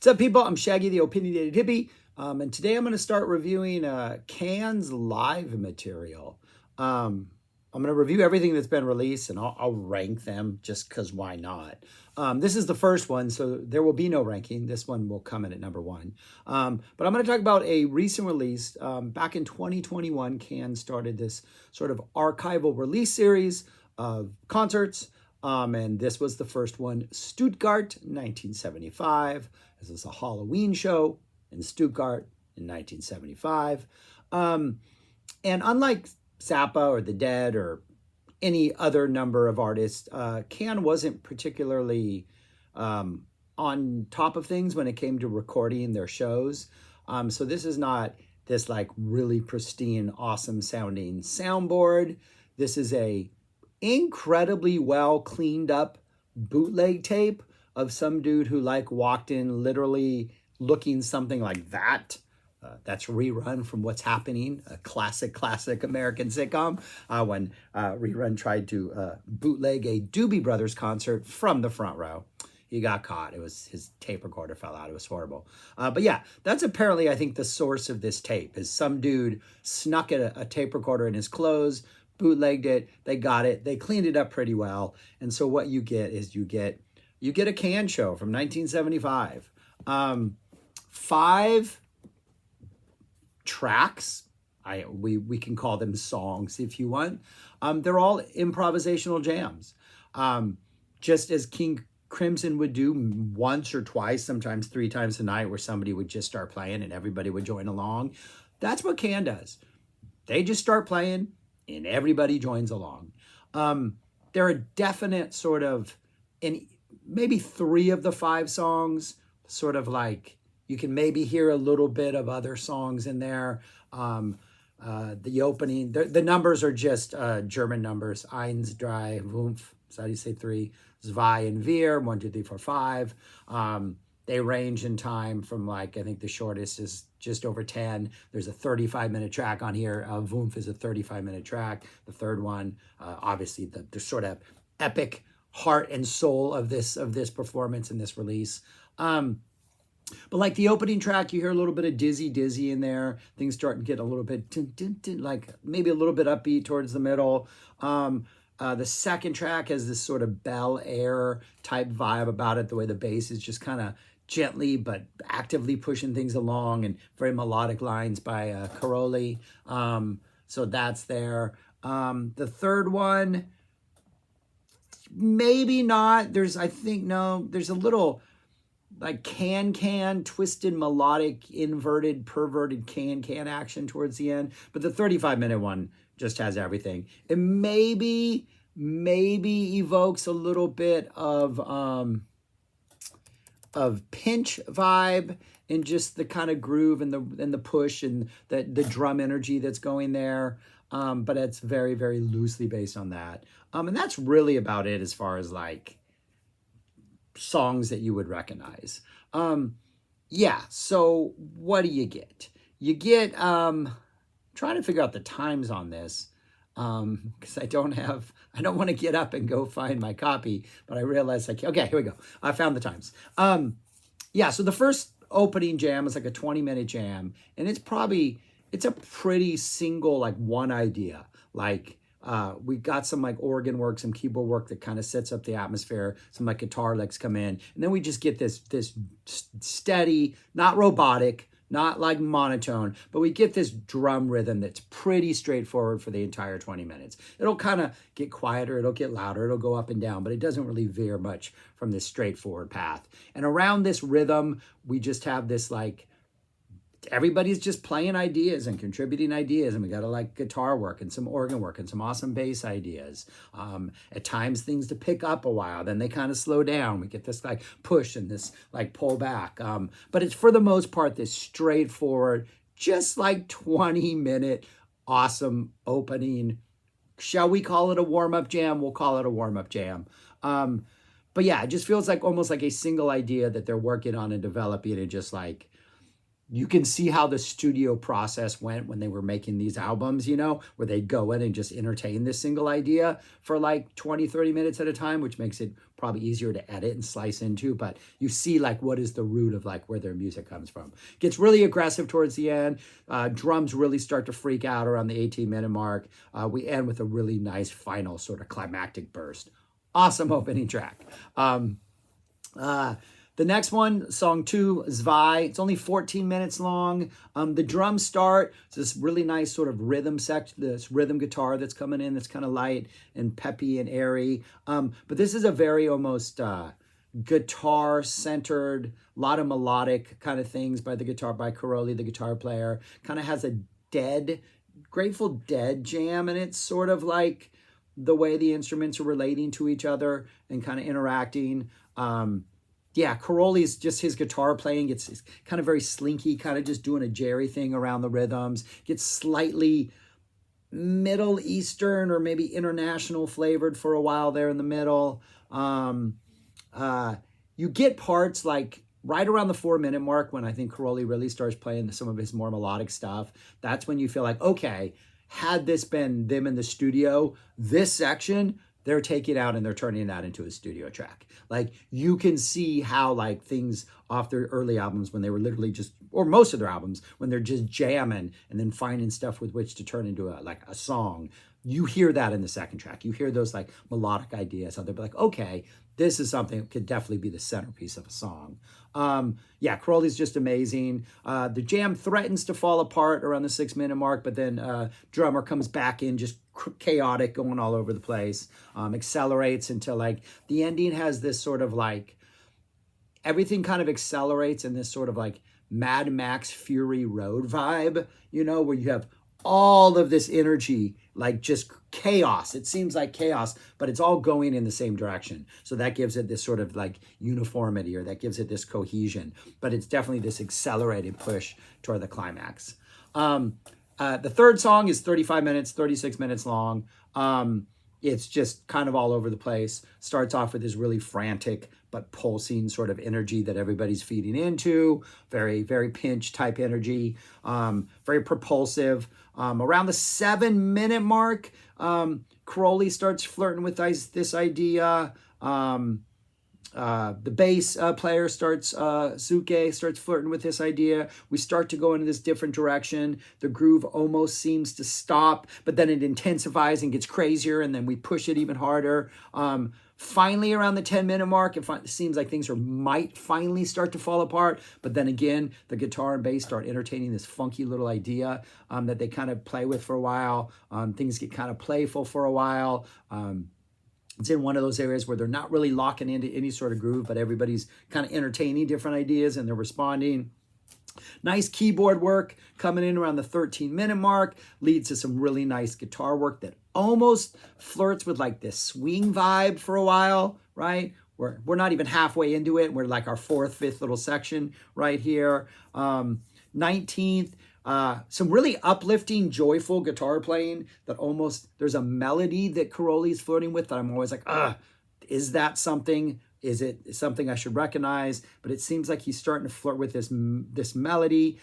What's up, people? I'm Shaggy, the Opinionated Hippie, and today I'm going to start reviewing Can's live material. I'm going to review everything that's been released, and I'll rank them just because why not? This is the first one, so there will be no ranking. This one will come in at number one. But I'm going to talk about a recent release. Back in 2021, Can started this sort of archival release series of concerts. And this was the first one, Stuttgart, 1975. This is a Halloween show in Stuttgart in 1975. And unlike Zappa or The Dead or any other number of artists, Can wasn't particularly on top of things when it came to recording their shows. So this is not this like really pristine, awesome sounding soundboard. This is a incredibly well cleaned up bootleg tape of some dude who like walked in literally looking something like that. That's Rerun from What's Happening, a classic American sitcom, when Rerun tried to bootleg a Doobie Brothers concert from the front row. He got caught. It was his tape recorder fell out. It was horrible. But yeah, that's apparently, I think, the source of this tape is some dude snuck a tape recorder in his clothes, bootlegged it, they got it, they cleaned it up pretty well. And so what you get is you get a Can show from 1975. 5 tracks. We can call them songs if you want. They're all improvisational jams. Just as King Crimson would do once or twice, sometimes 3 times a night, where somebody would just start playing and everybody would join along. That's what Can does. They just start playing and everybody joins along. There are definite sort of, in maybe 3 of the 5 songs, sort of like, you can maybe hear a little bit of other songs in there. The opening, the numbers are just German numbers. 1, 3, 5, so how do you say 3? 2 and 4, 1, 2, 3, 4, 5. They range in time from like, I think the shortest is just over 10. There's a 35-minute track on here. Woomph is a 35-minute track. The third one, obviously the sort of epic heart and soul of this performance and this release. But like the opening track, you hear a little bit of dizzy in there. Things start to get a little bit, like maybe a little bit upbeat towards the middle. The second track has this sort of Bel Air type vibe about it. The way the bass is just kind of gently but actively pushing things along, and very melodic lines by Caroli. So that's there. The third one, maybe not. There's a little like can twisted melodic inverted perverted can action towards the end, but the 35-minute one just has everything. It maybe evokes a little bit of Pinch vibe and just the kind of groove and the push and the drum energy that's going there. But it's very, very loosely based on that. And that's really about it as far as like songs that you would recognize. Yeah, so what do you get? You get, trying to figure out the times on this, because I don't want to get up and go find my copy, but I realized okay, here we go. I found the times. Yeah, so the first opening jam is like a 20-minute jam, and it's a pretty single, like one idea. Like, we got some like organ work, some keyboard work that kind of sets up the atmosphere. Some like guitar licks come in, and then we just get this steady, not robotic, not like monotone, but we get this drum rhythm that's pretty straightforward for the entire 20 minutes. It'll kind of get quieter, it'll get louder, it'll go up and down, but it doesn't really veer much from this straightforward path. And around this rhythm, we just have this like, everybody's just playing ideas and contributing ideas, and we got to like guitar work and some organ work and some awesome bass ideas. At times things to pick up a while, then they kind of slow down. We get this like push and this like pull back. But it's for the most part this straightforward, just like 20-minute awesome opening. Shall we call it a warm-up jam? We'll call it a warm-up jam. But yeah, it just feels like almost like a single idea that they're working on and developing, and just like you can see how the studio process went when they were making these albums, you know, where they'd go in and just entertain this single idea for like 20, 30 minutes at a time, which makes it probably easier to edit and slice into. But you see like what is the root of like where their music comes from. Gets really aggressive towards the end. Drums really start to freak out around the 18-minute mark. We end with a really nice final sort of climactic burst. Awesome opening track. The next one, song 2, Zwei. It's only 14 minutes long. The drums start. It's this really nice sort of rhythm section, this rhythm guitar that's coming in that's kind of light and peppy and airy. But this is a very almost guitar-centered, a lot of melodic kind of things by Caroli, the guitar player. Kind of has a Grateful Dead jam, and it's sort of like the way the instruments are relating to each other and kind of interacting. Yeah, Caroli's just his guitar playing. It's kind of very slinky, kind of just doing a Jerry thing around the rhythms. Gets slightly Middle Eastern or maybe international flavored for a while there in the middle. You get parts like right around the 4-minute mark when I think Caroli really starts playing some of his more melodic stuff. That's when you feel like, okay, had this been them in the studio, this section, they're taking it out and they're turning that into a studio track. Like you can see how like things off their early albums when they were literally just, or most of their albums, when they're just jamming and then finding stuff with which to turn into a song. You hear that in the second track. You hear those like melodic ideas. How they'll be like, okay, this is something that could definitely be the centerpiece of a song. Yeah, Caroli's just amazing. The jam threatens to fall apart around the 6-minute mark, but then drummer comes back in just chaotic, going all over the place, accelerates until like the ending has this sort of like, everything kind of accelerates in this sort of like Mad Max Fury Road vibe, you know, where you have all of this energy, like just chaos. It seems like chaos, but it's all going in the same direction. So that gives it this sort of like uniformity, or that gives it this cohesion, but it's definitely this accelerated push toward the climax. The third song is 35 minutes, 36 minutes long. It's just kind of all over the place. Starts off with this really frantic but pulsing sort of energy that everybody's feeding into. Very, very pinch type energy. Very propulsive. Around the 7-minute mark, Caroli starts flirting with this idea. The bass player Suke starts flirting with this idea. We start to go into this different direction. The groove almost seems to stop, but then it intensifies and gets crazier, and then we push it even harder. Finally, around the 10-minute mark, it seems like things might finally start to fall apart, but then again, the guitar and bass start entertaining this funky little idea that they kind of play with for a while. Things get kind of playful for a while. It's in one of those areas where they're not really locking into any sort of groove, but everybody's kind of entertaining different ideas and they're responding. Nice keyboard work coming in around the 13-minute mark, leads to some really nice guitar work that almost flirts with like this swing vibe for a while, right? We're not even halfway into it. We're like our 4th, 5th little section right here. 19th, some really uplifting, joyful guitar playing that almost, there's a melody that Caroli's flirting with that I'm always like, is that something? Is it something I should recognize? But it seems like he's starting to flirt with this melody.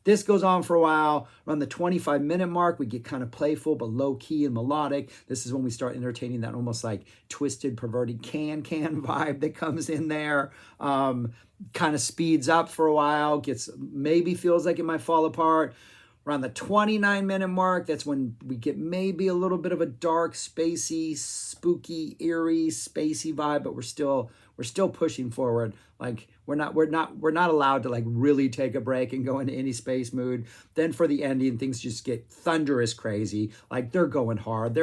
This goes on for a while. Around the 25-minute mark, we get kind of playful but low-key and melodic. This is when we start entertaining that almost like twisted, perverted can vibe that comes in there. Kind of speeds up for a while, maybe feels like it might fall apart. Around the 29-minute mark, that's when we get maybe a little bit of a dark, spacey, spooky, eerie, spacey vibe, but we're still pushing forward. Like we're not allowed to like really take a break and go into any space mood. Then for the ending, things just get thunderous crazy. Like they're going hard.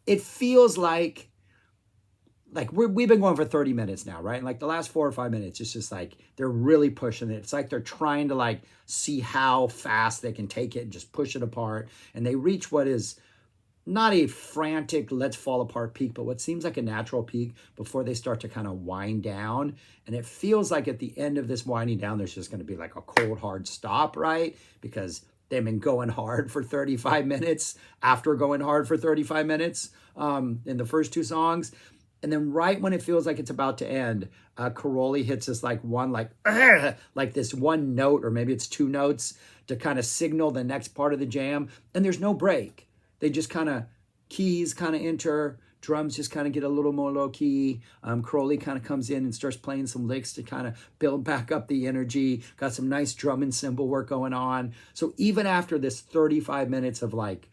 It feels like we've been going for 30 minutes now, right? And like the last 4 or 5 minutes, it's just like they're really pushing it. It's like they're trying to like see how fast they can take it and just push it apart. And they reach what is not a frantic let's fall apart peak, but what seems like a natural peak before they start to kind of wind down. And it feels like at the end of this winding down, there's just going to be like a cold, hard stop, right? Because they've been going hard for 35 minutes after going hard for 35 minutes in the first 2 songs. And then right when it feels like it's about to end, Caroli hits this like one, like this one note, or maybe it's two notes to kind of signal the next part of the jam. And there's no break. They just kind of, keys kind of enter, drums just kind of get a little more low key. Caroli kind of comes in and starts playing some licks to kind of build back up the energy. Got some nice drum and cymbal work going on. So even after this 35 minutes of like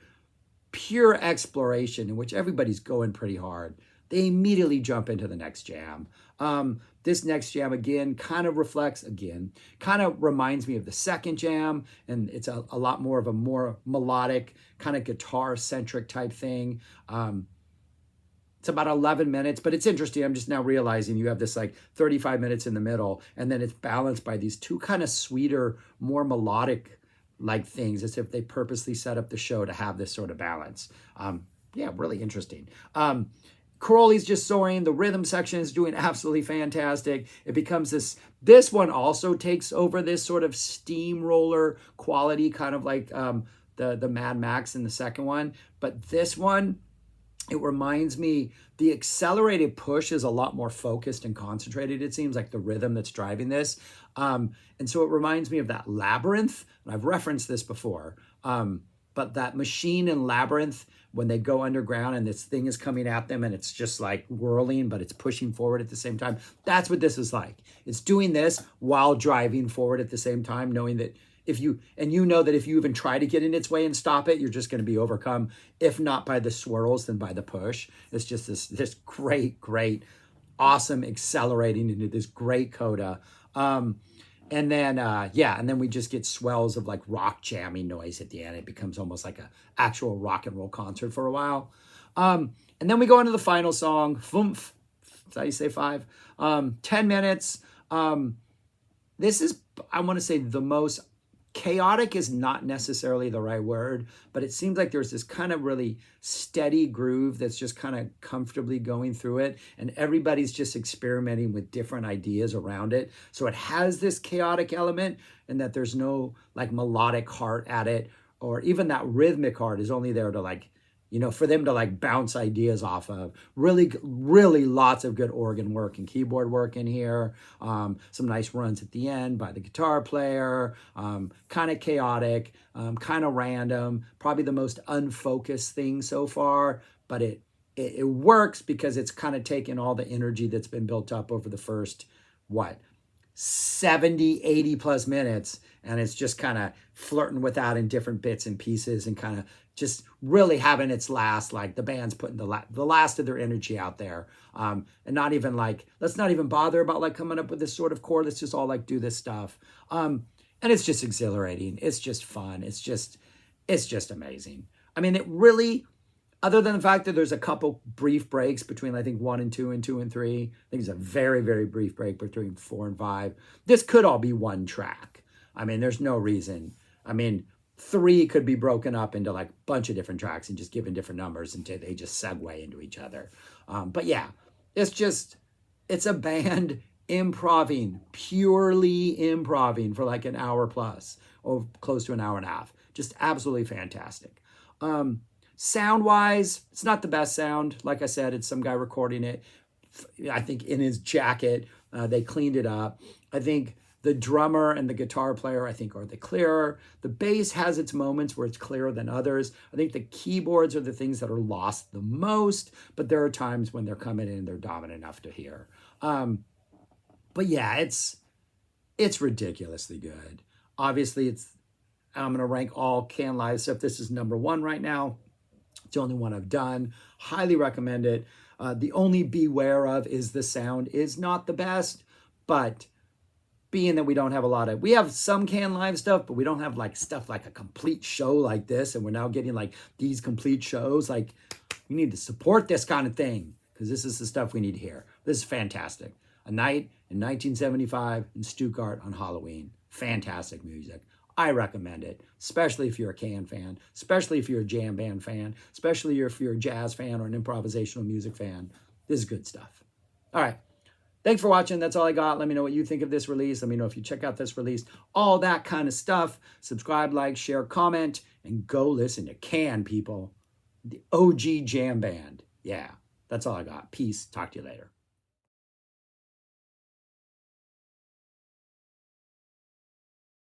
pure exploration in which everybody's going pretty hard, they immediately jump into the next jam. This next jam, again, kind of reminds me of the second jam, and it's a lot more of a more melodic, kind of guitar-centric type thing. It's about 11 minutes, but it's interesting. I'm just now realizing you have this like 35 minutes in the middle, and then it's balanced by these two kind of sweeter, more melodic like things, as if they purposely set up the show to have this sort of balance. Yeah, really interesting. Caroli's just soaring. The rhythm section is doing absolutely fantastic. It becomes this one also takes over this sort of steamroller quality, kind of like the Mad Max in the second one. But this one, it reminds me, the accelerated push is a lot more focused and concentrated, it seems, like the rhythm that's driving this. And so it reminds me of that Labyrinth. And I've referenced this before. But that Machine and Labyrinth, when they go underground and this thing is coming at them and it's just like whirling, but it's pushing forward at the same time. That's what this is like. It's doing this while driving forward at the same time, knowing that if you even try to get in its way and stop it, you're just going to be overcome, if not by the swirls, then by the push. It's just this great, awesome accelerating into this great coda. And then we just get swells of like rock jamming noise at the end. It becomes almost like a actual rock and roll concert for a while. And then we go into the final song, Fumph. That's how you say 5. 10 minutes. This is, I want to say, the most chaotic is not necessarily the right word, but it seems like there's this kind of really steady groove that's just kind of comfortably going through it, and everybody's just experimenting with different ideas around it. So it has this chaotic element, and that there's no like melodic heart at it, or even that rhythmic heart is only there to like, for them to like bounce ideas off of. Really lots of good organ work and keyboard work in here. Some nice runs at the end by the guitar player. Kind of chaotic, kind of random. Probably the most unfocused thing so far, but it works because it's kind of taken all the energy that's been built up over the first, 70, 80 plus minutes, and it's just kind of flirting with that in different bits and pieces, and kind of just really having its last, like the band's putting the last of their energy out there, and not even like, let's not even bother about like coming up with this sort of chord. Let's just all like do this stuff, and it's just exhilarating. It's just fun. It's just amazing. I mean, it really, other than the fact that there's a couple brief breaks between, I think, 1 and 2 and 2 and 3. I think it's a very, very brief break between 4 and 5. This could all be one track. I mean, there's no reason. I mean, 3 could be broken up into like a bunch of different tracks and just given different numbers until they just segue into each other. But yeah, it's a band purely improving for like an hour plus, or close to an hour and a half. Just absolutely fantastic. Sound-wise, it's not the best sound. Like I said, it's some guy recording it, I think, in his jacket. They cleaned it up. I think the drummer and the guitar player, I think, are the clearer. The bass has its moments where it's clearer than others. I think the keyboards are the things that are lost the most, but there are times when they're coming in and they're dominant enough to hear. But yeah, it's ridiculously good. Obviously, I'm going to rank all Can Live stuff. This is number 1 right now. It's the only one I've done. Highly recommend it. The only beware of is the sound is not the best, but being that we don't have we have some Can Live stuff, but we don't have like stuff like a complete show like this, and we're now getting like these complete shows. Like, we need to support this kind of thing, because this is the stuff we need to hear. This is fantastic. A Night in 1975 in Stuttgart on Halloween. Fantastic music. I recommend it, especially if you're a Can fan, especially if you're a jam band fan, especially if you're a jazz fan or an improvisational music fan. This is good stuff. All right. Thanks for watching. That's all I got. Let me know what you think of this release. Let me know if you check out this release. All that kind of stuff. Subscribe, like, share, comment, and go listen to Can, people. The OG jam band. Yeah. That's all I got. Peace. Talk to you later.